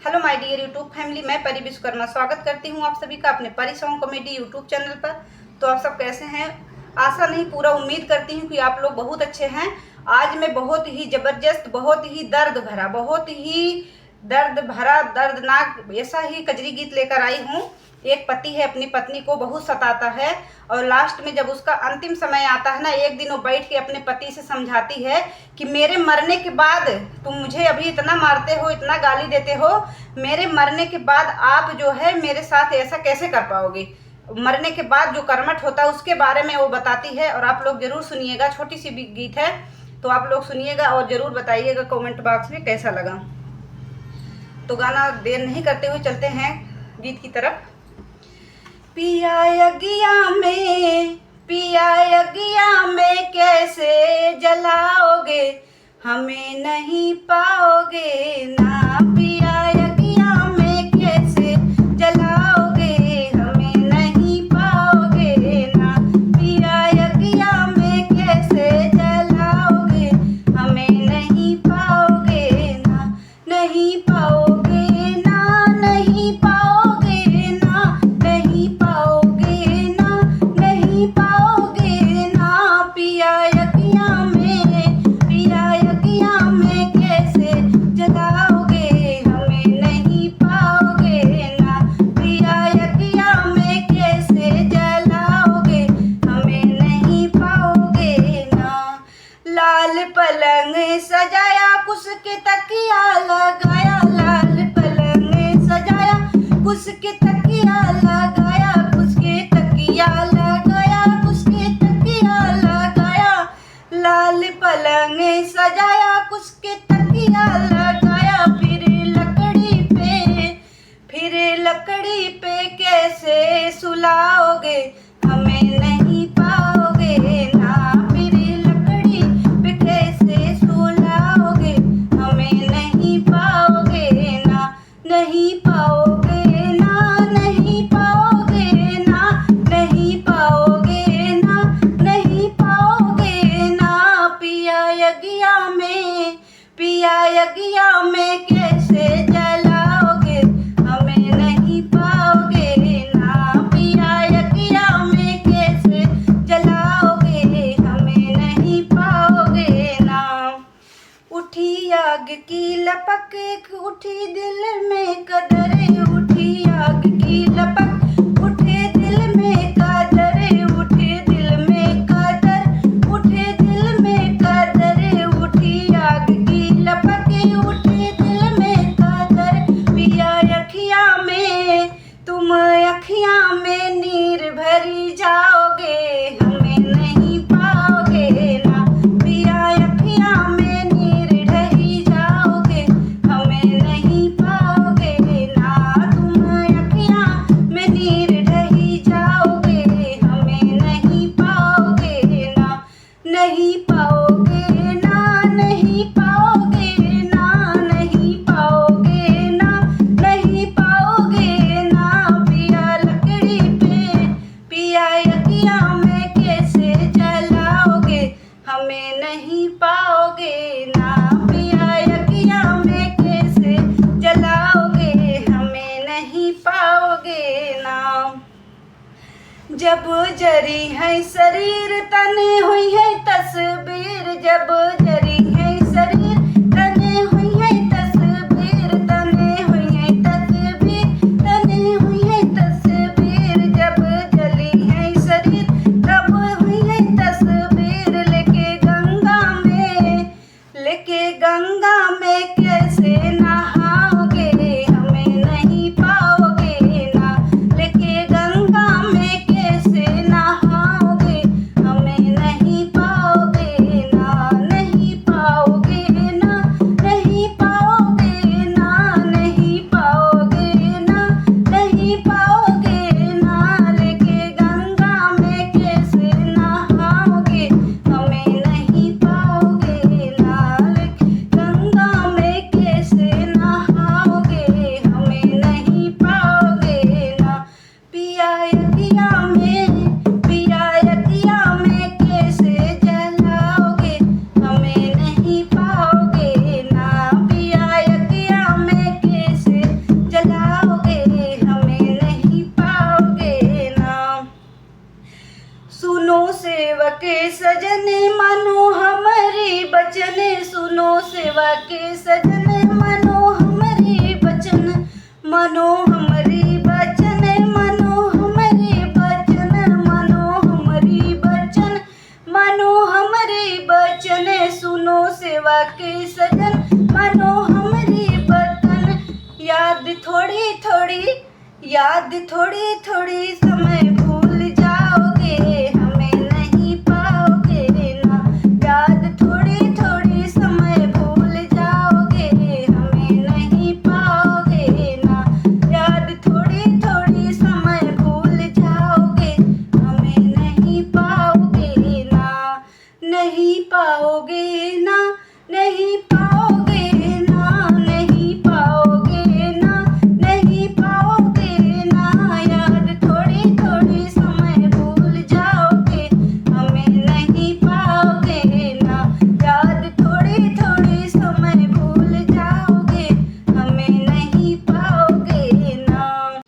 Hello my dear YouTube family, मैं परी विश्वकर्मा स्वागत करती हूँ आप सभी का अपने परी सॉन्ग कॉमेडी यूट्यूब चैनल पर। तो आप सब कैसे हैं? आशा नहीं पूरा उम्मीद करती हूँ कि आप लोग बहुत अच्छे हैं। आज मैं बहुत ही ज़बरदस्त, बहुत ही दर्द भरा दर्दनाक ऐसा ही कजरी गीत लेकर आई हूँ। एक पति है, अपनी पत्नी को बहुत सताता है और लास्ट में जब उसका अंतिम समय आता है ना, एक दिन वो बैठ के अपने पति से समझाती है कि मेरे मरने के बाद तुम मुझे अभी इतना मारते हो, इतना गाली देते हो, मेरे मरने के बाद आप जो है मेरे साथ ऐसा कैसे कर पाओगे। मरने के बाद जो कर्मठ होता है उसके बारे में वो बताती है और आप लोग ज़रूर सुनिएगा। छोटी सी गीत है तो आप लोग सुनिएगा और ज़रूर बताइएगा कमेंट बॉक्स में कैसा लगा। तो गाना देर नहीं करते हुए चलते हैं गीत की तरफ। पिया यज्ञा में कैसे जलाओगे, हमें नहीं पाओगे ना। पिया यज्ञा में कैसे जलाओगे, हमें नहीं पाओगे ना। पिया यज्ञा में कैसे जलाओगे, हमें नहीं पाओगे ना। नहीं पाओगे ना, नहीं पाओगे ना, नहीं पाओगे ना, नहीं पाओगे ना। पिया यज्ञा में कैसे जलाओगे, हमें नहीं पाओगे ना। पिया यज्ञा में कैसे जलाओगे, हमें नहीं पाओगे ना। लाल पलंग सजाया, कुछ के तकिया लगाया, लाल पलंग सजाया, कुछ के तकिया लगाया, कुछ के तकिया लगाया, कुछ के तकिया लगाया। लाल पलंग सजाया, कुछ के तकिया लगाया, फिर लकड़ी पे कैसे सुलाओगे, हमें नहीं पाओगे ना। फिर लकड़ी पे कैसे सुलाओगे, हमें नहीं पाओगे ना। नहीं पाओगे ना, नहीं पाओगे ना, नहीं पाओगे ना, नहीं पाओगे ना। पिया यज्ञा में कैसे जलाओगे, हमें नहीं पाओगे ना। पिया यज्ञा में कैसे जलाओगे, हमें नहीं पाओगे ना। उठी आग की लपक, उठी दिल में कदरे, उठी आग की लपक, उठे दिल में कदरे, उठे दिल में कदर, उठे दिल में कदर। उठी आग की लपक, उठे दिल में कदर। पिया अखियाँ में तुम अखियाँ में नीर भरी जाओगे, हमें नहीं पाओगे ना। पिया अखियाँ में नीर ढही जाओगे, हमें नहीं पाओगे ना। तुम अखियाँ में नीर ढही जाओगे, हमें नहीं पाओगे ना। नहीं पाओगे ना, नहीं पाओगे ना, नहीं पाओगे ना, नहीं पाओगे ना। पिया यज्ञा में कैसे जलाओगे, हमें नहीं पाओगे ना। पिया यज्ञा में कैसे जलाओगे, हमें नहीं पाओगे ना। जब जरी है शरीर तन हुई है तस्वीर, जब जरी है शरीर तन हुई है तस्वीर, तने हुई है तस्वीर, तने हुई है तस्वीर। जब जली है शरीर तब हुई है तस्वीर। लेके गंगा में कैसे नहाओगे, हमें नहीं पाओगे ना। लेके गंगा में कैसे नहाओगे, हमें नहीं पाओगे ना। नहीं पाओगे थोड़ी थोड़ी, याद थोड़ी थोड़ी, समय भूल जाओगे हमें नहीं पाओगे ना। याद थोड़ी थोड़ी, समय भूल जाओगे हमें नहीं पाओगे ना। याद थोड़ी थोड़ी, समय भूल जाओगे हमें नहीं पाओगे ना। नहीं पाओगे ना, नहीं पाओगे ना, नहीं पाओगे ना, नहीं पाओगे ना। याद थोड़ी थोड़ी, समय भूल जाओगे हमें नहीं पाओगे ना। याद थोड़ी थोड़ी, समय भूल जाओगे हमें नहीं पाओगे ना।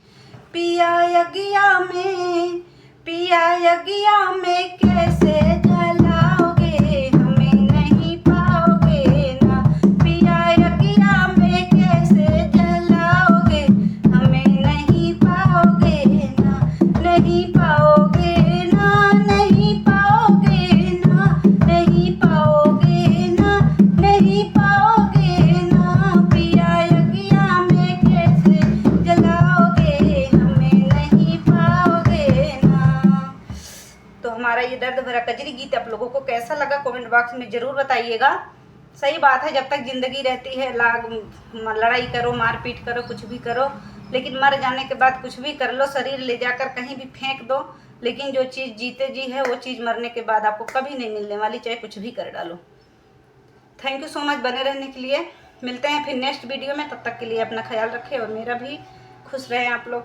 पिया यगिया में, पिया यगिया में कैसे जलाओगे हमें नहीं पाओगे ना। पिया यगिया में कैसे जलाओगे हमें नहीं पाओगे ना। नहीं पाओगे ना, नहीं पाओगे ना, नहीं पाओगे ना, नहीं पाओगे ना। पिया यगिया में कैसे जलाओगे हमें नहीं पाओगे ना। तो हमारा ये दर्द भरा कजरी गीत आप लोगों को कैसा लगा कमेंट बॉक्स में ज़रूर बताइएगा। सही बात है, जब तक ज़िंदगी रहती है लड़ाई करो, मारपीट करो, कुछ भी करो, लेकिन मर जाने के बाद कुछ भी कर लो, शरीर ले जाकर कहीं भी फेंक दो, लेकिन जो चीज़ जीते जी है वो चीज़ मरने के बाद आपको कभी नहीं मिलने वाली, चाहे कुछ भी कर डालो। थैंक यू सो मच बने रहने के लिए। मिलते हैं फिर नेक्स्ट वीडियो में, तब तक के लिए अपना ख्याल रखें और मेरा भी। खुश रहें आप लोग।